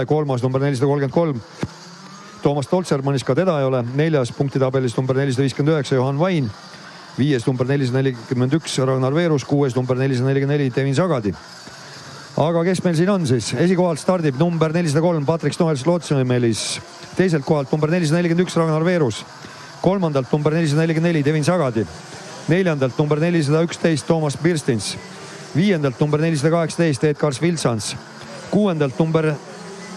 kolmas number 433 Toomas Toltsermanis, ka teda ei ole. Neljas punktitabelis number 459 Johan Vain, viies number 441 Ragnar Veerus, kuues number 444 Devin Sagadi. Aga kes meil siin on siis? Esikohalt stardib number 403 Patrick Stoels-Lootsmelis, teiselt kohalt number 441 Ragnar Veerus, kolmandalt number 444 Devin Sagadi, neljandalt number 411 Toomas Birstins, viiendalt number 418 Edgars Vilsans, kuuendalt number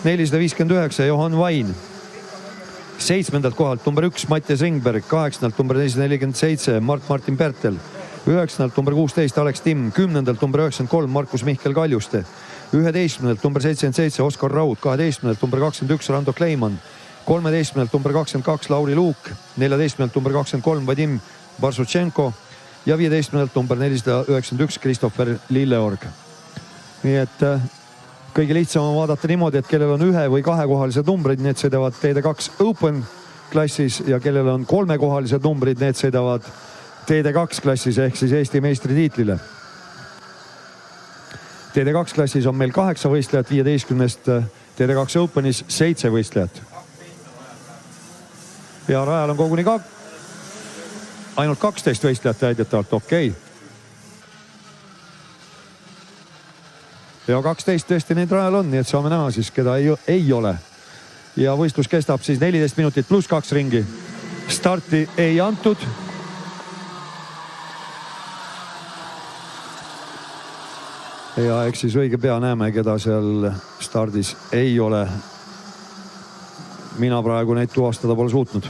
459 Johan Vain, seitsmendalt kohalt number 1 Mattias Ringberg, kaheksandalt number 447 Martin Pertel, üheksandalt number 16 Alex Timm, kümnendalt number 93 Markus Mihkel Kaljuste, 11. number 77 Oskar Raud, 12. number 21 Rando Kleiman, 13. number 22 Lauri Luuk, 14. number 23 Vadim Barsutšenko ja 15. number 491 Christopher Lilleorg. Nii et kõige lihtsam on vaadata niimoodi, et kellel on ühe- või kahekohalised numbrid, need sõidavad TD2 Open klassis ja kellel on kolmekohalised numbrid, need sõidavad TD2 klassis ehk siis Eesti meistritiitlile. TD2 klassis on meil 8 võistlejat, 15-st TD2 Openis 7 võistlejat. Ja rajal on koguni ainult 12 võistlejat väidetavalt, okei. Ja 12 tõesti neid rajal on, nii et saame näha siis, keda ei ole. Ja võistlus kestab siis 14 minutit pluss 2 ringi. Starti ei antud. Ja eks siis õige pea näeme, keda seal stardis ei ole. Mina praegu neid tuvastada pole suutnud.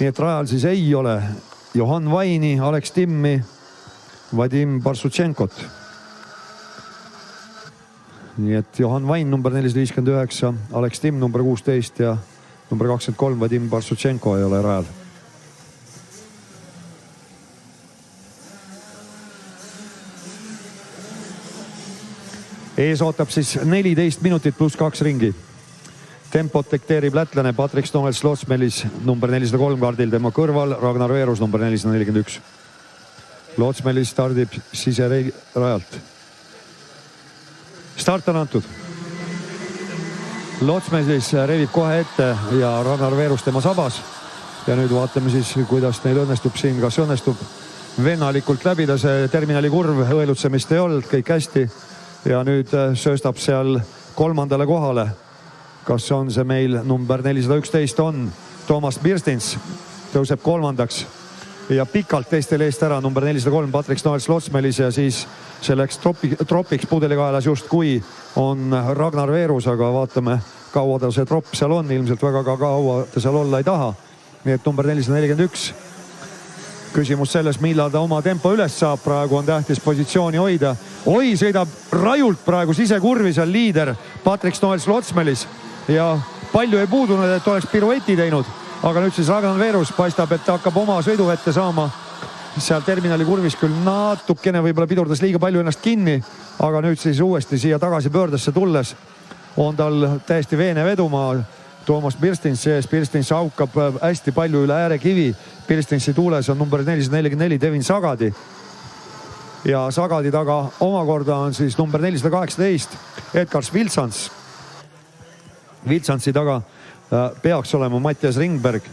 Nii et rajal siis ei ole Johan Vaini, Alex Timmi, Vadim Barsutšenkot. Nii et Johan Vain number 459, Alex Timm number 16 ja number 23 Vadim Barsutšenko ei ole rajal. Ees ootab siis 14 minutit pluss 2 ringi. Tempot dikteerib lätlane Patrick Stoels-Lootsmelis number 403 kaardil, tema kõrval Ragnar Veerus number 441. Lootsmelis stardib siserajalt. Start on antud. Lootsmelis revib kohe ette ja Ragnar Veerus tema sabas. Ja nüüd vaatame siis, kuidas neil õnnestub siin, kas õnnestub vennalikult läbida see terminali kurv, õelutsemist ei olnud, kõik hästi. Ja nüüd sööstab seal kolmandale kohale. Kas on see meil number 411 on Toomas Birstins, tõuseb kolmandaks ja pikalt teistel eest ära number 403 Patrick Stoels-Lootsmelis ja siis selleks tropiks pudelikaelas just kui on Ragnar Veerus, aga vaatame kaua ta see tropp seal on, ilmselt väga kaua ta seal olla ei taha. Nii et number 441. Küsimus selles, millal ta oma tempo üles saab, praegu on tähtis positsiooni hoida. Oi, sõidab rajult praegu sisekurvi seal liider Patrick Stoels-Lootsmelis. Ja palju ei puudunud, et oleks pirueti teinud, aga nüüd siis Ragnar Veerus paistab, et ta hakkab oma sõiduvette saama. Seal terminali kurvis küll natukene võib-olla pidurdas liiga palju ennast kinni, aga nüüd siis uuesti siia tagasi pöördesse tulles on tal täiesti veene vedumaa. Toomas Birstins sees, Birstins haukab hästi palju üle äärekivi. Birstinsi tuules on number 444 Devin Sagadi. Ja Sagadi taga omakorda on siis number 418 Edgars Vilsans. Vilsansi taga peaks olema Mattias Ringberg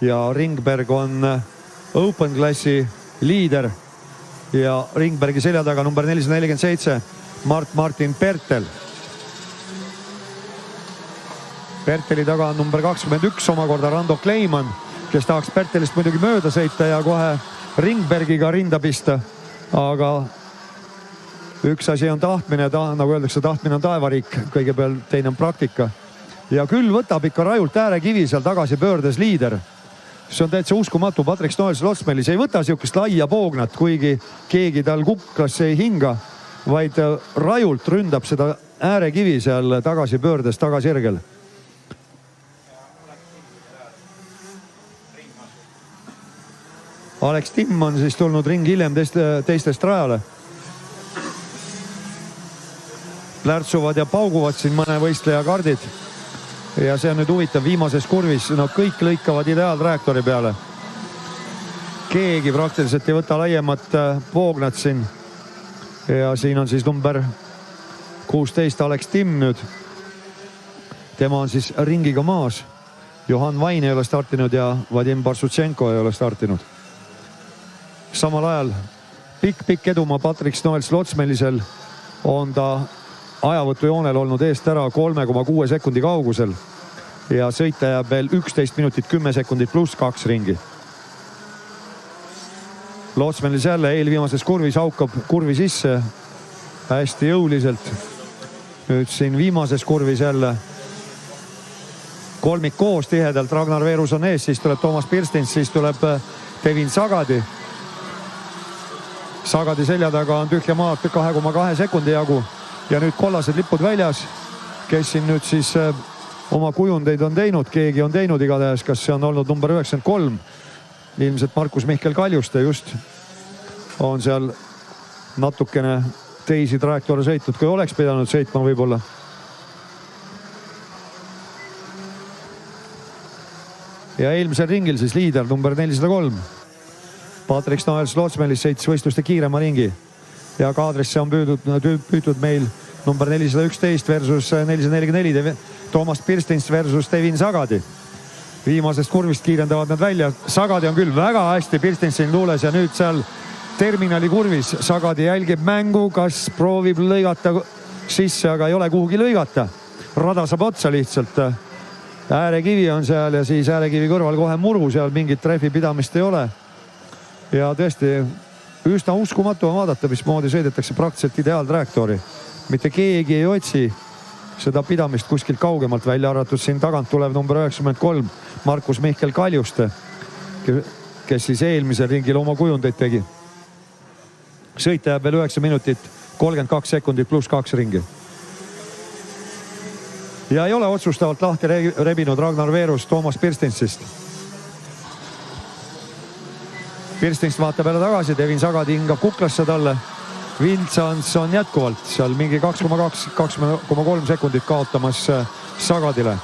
ja Ringberg on Open klassi liider ja Ringbergi selja taga number 447 Martin Pertel. Perteli taga on number 21 omakorda Rando Kleiman, kes tahaks Pertelist muidugi mööda sõita ja kohe Ringbergiga rinda pista, aga üks asi on tahtmine, nagu öeldakse, tahtmine on taevariik, kõigepealt teine on praktika. Ja küll võtab ikka rajult äärekivi seal tagasi pöördes liider. See on täitsa uskumatu. Patrick Stoels-Lootsmelis ei võta siukest laia poognat, kuigi keegi tal kuklasse ei hinga, vaid rajult ründab seda äärekivi seal tagasi pöördes tagasirgel. Alex Timm on siis tulnud ring hiljem teistest rajale. plärtsuvad ja pauguvad siin mõne võistleja kardid. Ja see on nüüd huvitav viimases kurvis, no kõik lõikavad ideaaltrajektoori peale. Keegi praktiliselt ei võta laiemat poognat siin. Ja siin on siis number 16 Alex Timm nüüd. Tema on siis ringiga maas. Johan Vain ei ole startinud ja Vadim Barsutšenko ei ole startinud. Samal ajal pikk edumaa Patrick Snoels-Lotsmelisel on ta ajavõtujoonel olnud eest ära 3,6 sekundi kaugusel ja sõita jääb veel 11 minutit 10 sekundit pluss 2 ringi. Lotsmelis jälle eelviimases kurvis haukab kurvi sisse hästi jõuliselt. Nüüd siin viimases kurvis jälle kolmik koos tihedalt. Ragnar Veerus on ees, siis tuleb Toomas Pirstins, siis tuleb Devin Sagadi. Sagadi selja taga on tühja maad 2,2 sekundi jagu ja nüüd kollased lipud väljas, kes siin nüüd siis oma kujundeid on teinud, keegi on teinud igatahes, kas see on olnud number 93, ilmselt Markus Mihkel Kaljuste just on seal natukene teisi trajektoore sõitnud, kui oleks pidanud sõitma võib-olla. Ja eelmisel ringil siis liider number 403. Patrick Snoels-Lotsmelis sõitis võistluste kiirema ringi ja kaadrisse on püütud meil number 411 versus 444 Toomas Pirstins versus Devin Sagadi. Viimasest kurvist kiirendavad nad välja. Sagadi on küll väga hästi Pirstinsin luules ja nüüd seal terminali kurvis Sagadi jälgib mängu, kas proovib lõigata sisse, aga ei ole kuhugi lõigata. Rada saab otsa lihtsalt. Äärekivi on seal ja siis äärekivi kõrval kohe muru, seal mingit trefi pidamist ei ole. Ja tõesti üsna uskumatu on vaadata, mismoodi sõidetakse praktiliselt ideaaltrajektoori. Mitte keegi ei otsi seda pidamist kuskilt kaugemalt, välja arvatud siin tagant tulev number 93 Markus Mihkel Kaljuste, kes siis eelmisel ringil oma kujundeid tegi. Sõita jääb veel 9 minutit 32 sekundit pluss 2 ringi. Ja ei ole otsustavalt lahti rebinud Ragnar Veerus Toomas Pirstinsist. Pirstins vaatab jälle tagasi, Devin Sagadi hingab kuklasse talle. Viltsans on jätkuvalt seal mingi 2,3 sekundit kaotamas Sagadile.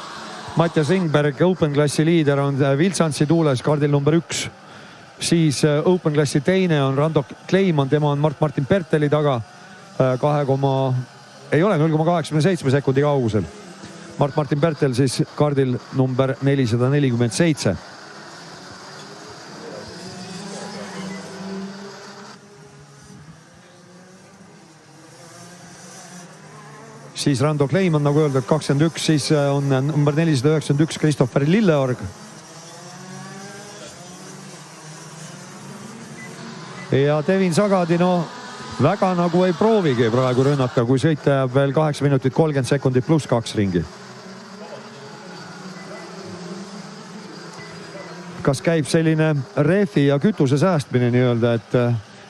Mattias Ringberg, Open Classi liider, on Viltsansi tuules kardil number 1. Siis Open Classi teine on Rando Kleiman, tema on Martin Perteli taga 0,87 sekundi kaugusel. Martin Pertel siis kardil number 447. Siis Rando Kleiman, nagu öeldud, 21, siis on number 491 Kristoffer Lilleorg. Ja Devin Sagadi, no väga nagu ei proovigi praegu rünnata, kui sõita jääb veel 8 minutit 30 sekundit pluss 2 ringi. Kas käib selline refi ja kütuse säästmine nii-öelda, et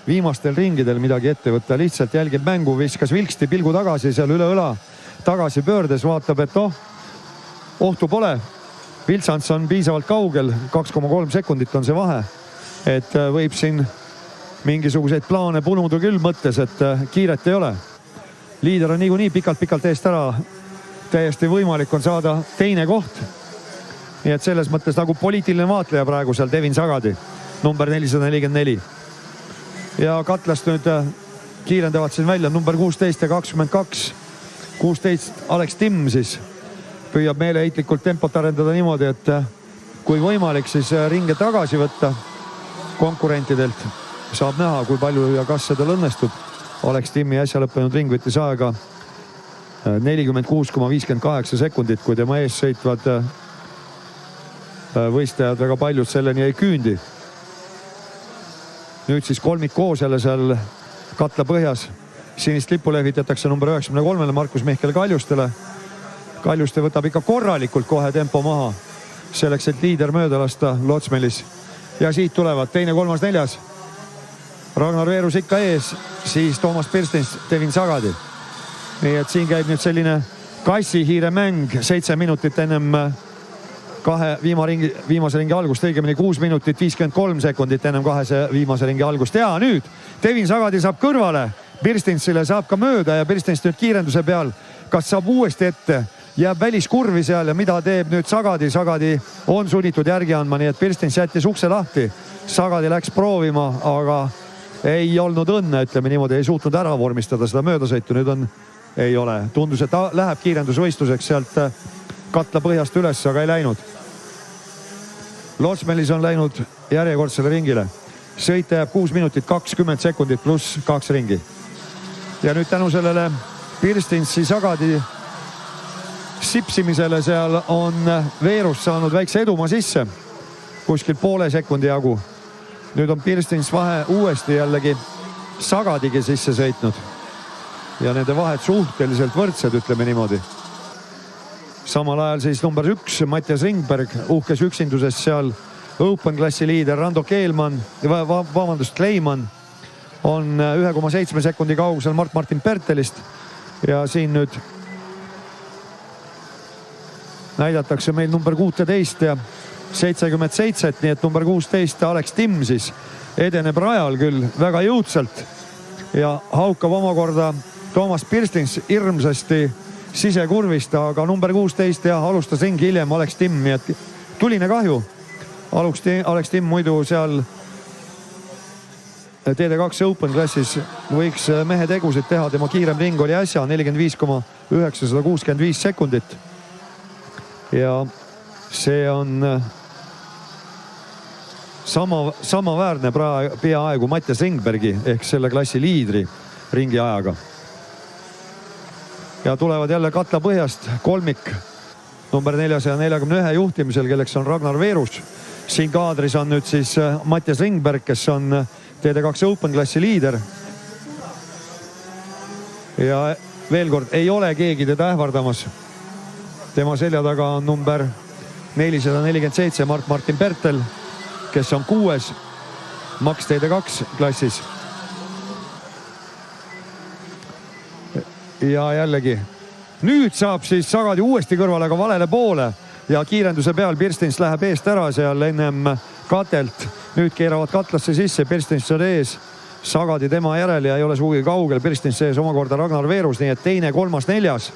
viimastel ringidel midagi ette võtta, lihtsalt jälgib mängu, viskas vilksti pilgu tagasi seal üle õla, tagasi pöördes, vaatab, et ohtu pole. Viltsans on piisavalt kaugel, 2,3 sekundit on see vahe, et võib siin mingisuguseid plaane punuda küll mõttes, et kiiret ei ole. Liider on niikuinii pikalt eest ära, täiesti võimalik on saada teine koht. Nii et selles mõttes nagu poliitiline vaatleja praegu seal Devin Sagadi, number 444. Ja katlast nüüd kiirendavad siin välja number 16 ja 22. 16 Alex Timm siis püüab meeleheitlikult tempot arendada niimoodi, et kui võimalik, siis ringe tagasi võtta konkurentidelt. Saab näha, kui palju ja kas seda õnnestub. Alex Timmi äsja lõppenud ring võttis aega 46,58 sekundit, kui tema ees sõitvad võistlejad väga paljud selleni ei küündi. Nüüd siis kolmik koos jälle seal katla põhjas. Sinist lippu lehvitatakse number 93 Markus Mihkel Kaljustele. Kaljuste võtab ikka korralikult kohe tempo maha, selleks, et liider mööda lasta Lotsmelis. Ja siit tulevad teine, kolmas, neljas. Ragnar Veerus ikka ees, siis Toomas Pirstins, Devin Sagadi. Nii et siin käib nüüd selline kassihiire mäng 7 minutit ennem viimase ringi algust, õigemini 6 minutit 53 sekundit ennem viimase ringi algust. Ja nüüd Devin Sagadi saab kõrvale, Birstinsile saab ka mööda ja Birstins nüüd kiirenduse peal, kas saab uuesti ette, jääb väliskurvi seal ja mida teeb nüüd Sagadi. Sagadi on sunnitud järgi andma, nii et Birstins jättis ukse lahti. Sagadi läks proovima, aga ei olnud õnne, ütleme niimoodi, ei suutnud ära vormistada seda möödasõitu. Nüüd on, ei ole, tundus, et ta läheb kiirendusvõistluseks sealt katla põhjast üles, aga ei läinud. Lotsmelis on läinud järjekordsele ringile. Sõita jääb 6 minutit 20 sekundit pluss 2 ringi. Ja nüüd tänu sellele Birstinsi Sagadi sipsimisele seal on Veerus saanud väikse edumaa sisse. Kuskil poole sekundi jagu. Nüüd on Birstins vahe uuesti jällegi Sagadigi sisse sõitnud. Ja nende vahed suhteliselt võrdsed, ütleme niimoodi. Samal ajal siis number 1 Mattias Ringberg uhkes üksinduses seal Open klassi liider Rando Kleiman on 1,7 sekundi kaugusel Mart-Martin Pertelist ja siin nüüd näidatakse meil number 16 ja 77, nii et number 16 Alex Timm siis edeneb rajal küll väga jõudsalt ja haukab omakorda Toomas Birstins hirmsasti sisekurvist, aga number 16 ja alustas ringi hiljem Alex Timm, nii et tuline kahju. Alex Timm muidu seal TD2 Open klassis võiks mehe tegusid teha, tema kiirem ring oli äsja 45,965 sekundit. Ja see on samaväärne peaaegu Mattias Ringbergi ehk selle klassi liidri ringi ajaga. Ja tulevad jälle katla põhjast kolmik number 441 juhtimisel, kelleks on Ragnar Veerus. Siin kaadris on nüüd siis Mattias Ringberg, kes on TD2 Open klassi liider. Ja veel kord, ei ole keegi teda ähvardamas. Tema selja taga on number 447 Mart-Martin Pertel, kes on 6 Max TD2 klassis. Ja jällegi, nüüd saab siis Sagadi uuesti kõrvale aga valele poole ja kiirenduse peal Birstins läheb eest ära seal ennem katelt. Nüüd keeravad katlasse sisse, Birstins on ees, Sagadi tema järel ja ei ole suugi kaugel. Birstins sees omakorda Ragnar Veerus, nii et teine, kolmas, neljas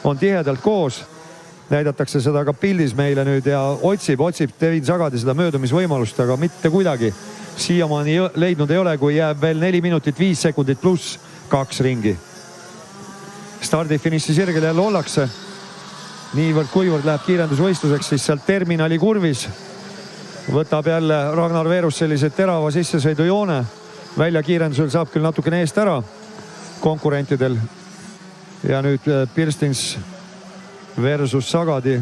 on tihedalt koos. Näidatakse seda ka pildis meile nüüd ja otsib Devin Sagadi seda möödumisvõimalust, aga mitte kuidagi. Siiamaani leidnud ei ole, kui jääb veel 4 minutit 5 sekundit pluss 2 ringi. Stardi-finissi sirgel jälle ollakse. Niivõrd kuivõrd läheb kiirendusvõistluseks, siis sealt terminali kurvis võtab jälle Ragnar Veerus sellise terava sissesõidujoone. Välja kiirendusel saab küll natukene eest ära konkurentidel. Ja nüüd Birstins versus Sagadi.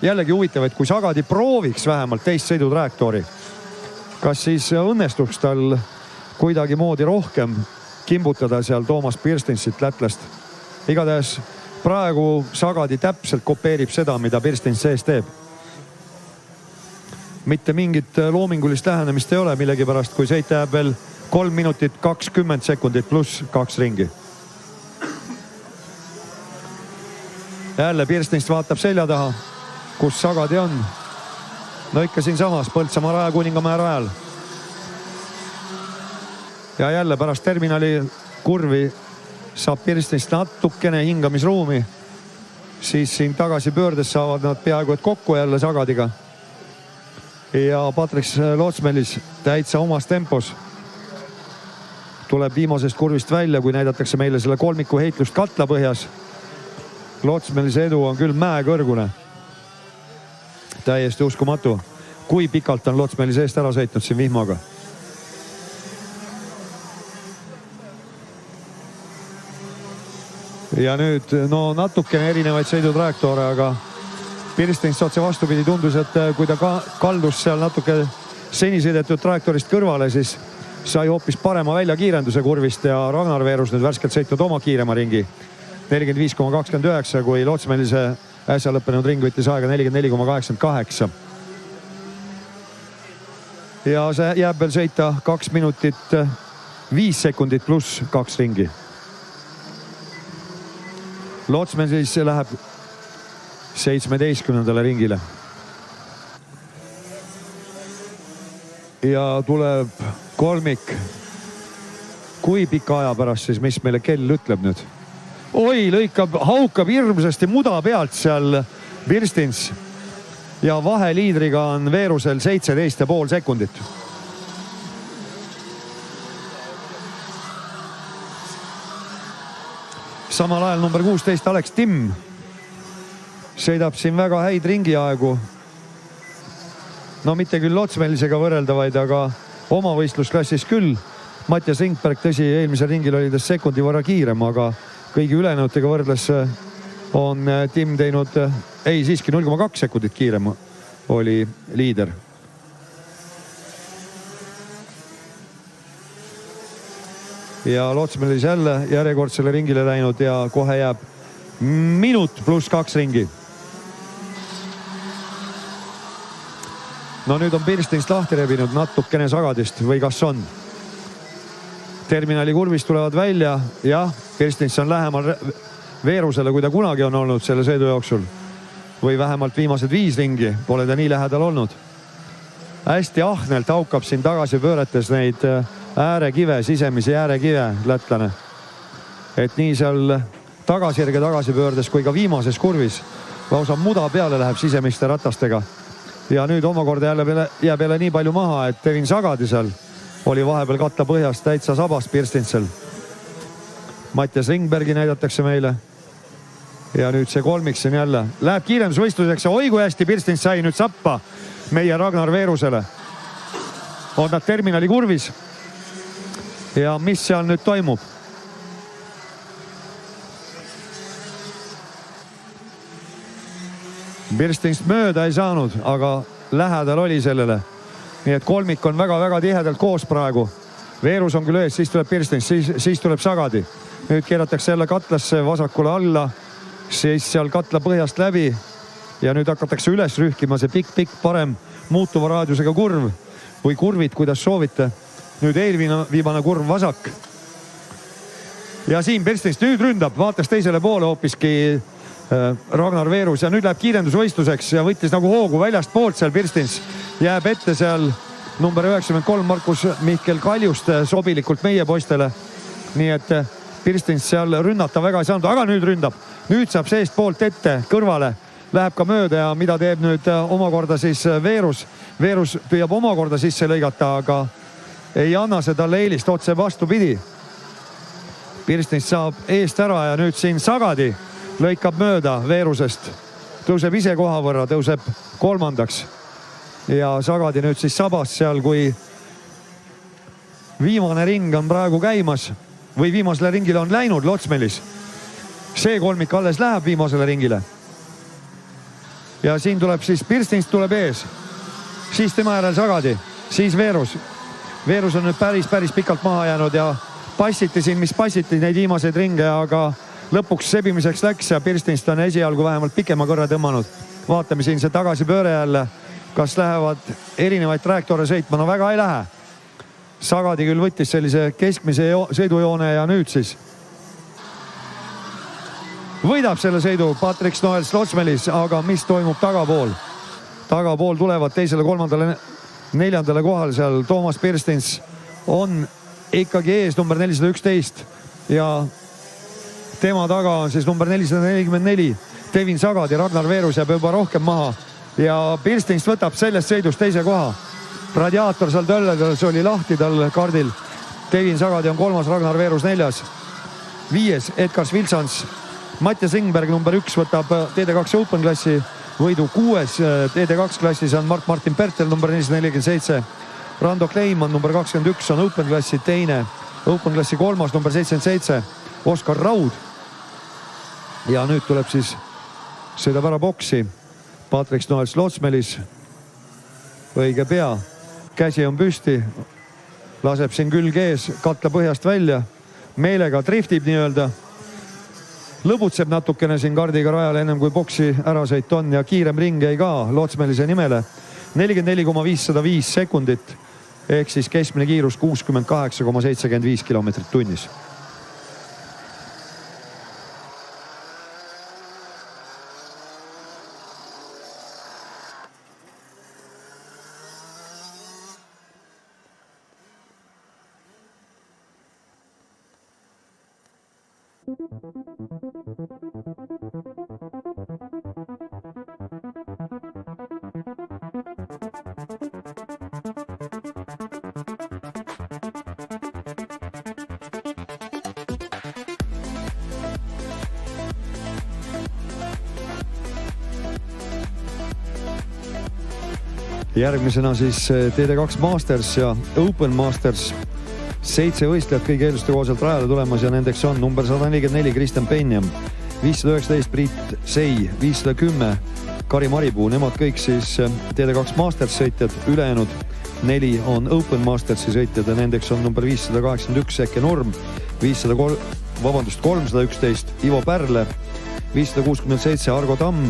Jällegi huvitav, et kui Sagadi prooviks vähemalt teist sõidutrajektoori, kas siis õnnestuks tal kuidagi moodi rohkem kimbutada seal Toomas Birstinsit lätlast. Igatahes praegu Sagadi täpselt kopeerib seda, mida Birstins sees teeb. Mitte mingit loomingulist lähenemist ei ole millegipärast, kui sõita jääb veel 3 minutit 20 sekundit pluss 2 ringi. Jälle Birstins vaatab selja taha, kus Sagadi on. No ikka siin samas Põltsamaa raja Kuningamäe rajal. Ja jälle pärast terminali kurvi saab Birstins natukene hingamisruumi. Siis siin tagasi pöördes saavad nad peaaegu et kokku jälle Sagadiga. Ja Patrick Lotsmelis täitsa omas tempos tuleb viimasest kurvist välja, kui näidatakse meile selle kolmiku heitlust katla põhjas. Lotsmelise edu on küll mäekõrgune. Täiesti uskumatu, kui pikalt on Lotsmelise eest ära sõitnud siin vihmaga. Ja nüüd natukene erinevaid sõidutrajektoore, aga Birstins otse vastupidi tundus, et kui ta kaldus seal natuke seni sõidetud trajektoorist kõrvale, siis sai hoopis parema väljakiirenduse kurvist ja Ragnar Veerus nüüd värskelt sõitnud oma kiirema ringi 45,29, kui Lotsmelise äsja lõppenud ring võttis aega 44,88. Ja see jääb veel sõita 2 minutit 5 sekundit pluss 2 ringi. Lotsmelis läheb 17. ringile. Ja tuleb kolmik kui pika aja pärast siis, mis meile kell ütleb nüüd. Oi, haukab hirmsasti muda pealt seal Birstins ja vaheliidriga on Veerusel 17,5 sekundit. Samal ajal number 16 Alex Timm sõidab siin väga häid ringiaegu. No mitte küll Lotsmelisega võrreldavaid, aga oma võistlusklassis küll. Mattias Ringberg, tõsi, eelmisel ringil oli ta sekundi võrra kiirem, aga kõigi ülejäänutega võrdles on Timm teinud, siiski 0,2 sekundit kiirem oli liider. Ja Lotsmelis jälle järjekordsele ringile läinud ja kohe jääb minut pluss 2 ringi. No nüüd on Birstins lahti rebinud natukene Sagadist või kas on? Terminali kurvist tulevad välja. Jah, Birstins on lähemal Veerusele, kui ta kunagi on olnud selle sõidu jooksul. Või vähemalt viimased 5 ringi pole ta nii lähedal olnud. Hästi ahnelt haukab siin tagasi pööretes neid äärekive, sisemisi äärekive lätlane. Et nii seal tagasijärge tagasipöördes kui ka viimases kurvis lausa muda peale läheb sisemiste ratastega. Ja nüüd omakorda jääb jälle nii palju maha, et Devin Sagadi seal oli vahepeal katta põhjast täitsa sabast Birstinsel. Mattias Ringbergi näidatakse meile. Ja nüüd see kolmik siin jälle läheb kiirendusvõistluseks ja oi kui hästi Birstins sai nüüd sappa meie Ragnar Veerusele. On nad terminali kurvis. Ja mis seal nüüd toimub? Birstins mööda ei saanud, aga lähedal oli sellele. Nii et kolmik on väga-väga tihedalt koos praegu. Veerus on küll ees, siis tuleb Birstins, siis tuleb Sagadi. Nüüd keeratakse jälle katlasse vasakule alla, siis seal katla põhjast läbi ja nüüd hakatakse üles rühkima see pikk parem muutuva raadiusega kurv või kurvid, kuidas soovite. Nüüd eelviimane kurv vasak. Ja siin Birstins nüüd ründab, vaatas teisele poole hoopiski Ragnar Veerus ja nüüd läheb kiirendusvõistluseks ja võttis nagu hoogu väljast poolt seal Birstins. Jääb ette seal number 93 Markus Mihkel Kaljust sobilikult meie poistele. Nii et Birstins seal rünnata väga ei saanud, aga nüüd ründab. Nüüd saab seest poolt ette kõrvale, läheb ka mööda ja mida teeb nüüd omakorda siis Veerus. Veerus püüab omakorda sisse lõigata, aga ei anna see talle eelist otse vastupidi. Birstins saab eest ära ja nüüd siin Sagadi lõikab mööda Veerusest. Tõuseb ise koha võrra, tõuseb kolmandaks. Ja Sagadi nüüd siis sabas seal, kui viimane ring on praegu käimas või viimasele ringile on läinud Lotsmelis. See kolmik alles läheb viimasele ringile. Ja siin tuleb siis Birstins tuleb ees. Siis tema järel Sagadi, siis Veerus. Veerus on nüüd päris pikalt maha jäänud ja passiti siin, mis passiti neid viimaseid ringe, aga lõpuks sebimiseks läks ja Birstins on esialgu vähemalt pikema kõrre tõmmanud. Vaatame siin see tagasipööre jälle, kas lähevad erinevaid trajektoore sõitma, no väga ei lähe. Sagadi küll võttis sellise keskmise sõidujoone ja nüüd siis võidab selle sõidu Patrick Snoels Lotsmelis, aga mis toimub tagapool? Tagapool tulevad teisele, kolmandale, neljandale kohal seal Toomas Birstins on ikkagi ees number 411 ja tema taga on siis number 444 Devin Sagadi. Ragnar Veerus jääb juba rohkem maha ja Birstins võtab sellest sõidust teise koha. Radiaator seal tölledel oli lahti tal kardil. Devin Sagadi on kolmas, Ragnar Veerus 4. 5 Edgars Vilsans. Mattias Ringberg number 1 võtab TD2 Open klassi võidu. 6 TD2 klassis on Martin Pertel number 447. Rando Kleiman number 21 on Open klassi teine. Open klassi kolmas number 77 Oskar Raud. Ja nüüd tuleb siis sõidab ära boksi Patrick Snoels Lotsmelis. Õige pea. Käsi on püsti. Laseb siin külg ees katla põhjast välja. Meelega driftib nii-öelda. Lõbutseb natukene siin kardiga rajale ennem kui boksi ärasõit on ja kiirem ring jäi ka Lotsmelise nimele. 44,505 sekundit ehk siis keskmine kiirus 68,75 kilomeetrit tunnis. Järgmisena siis TD2 Masters ja Open Masters. 7 võistlejat kõigi eelduste kohaselt rajale tulemas ja nendeks on number 144 Kristjan Penjam, 519 Priit Sei, 510 Kari Maripuu. Nemad kõik siis TD2 Masters sõitjad, ülejäänud 4 on Open Mastersi sõitjad ja nendeks on number 581 Eke Nurm, 311 Ivo Pärle, 567 Argo Tamm,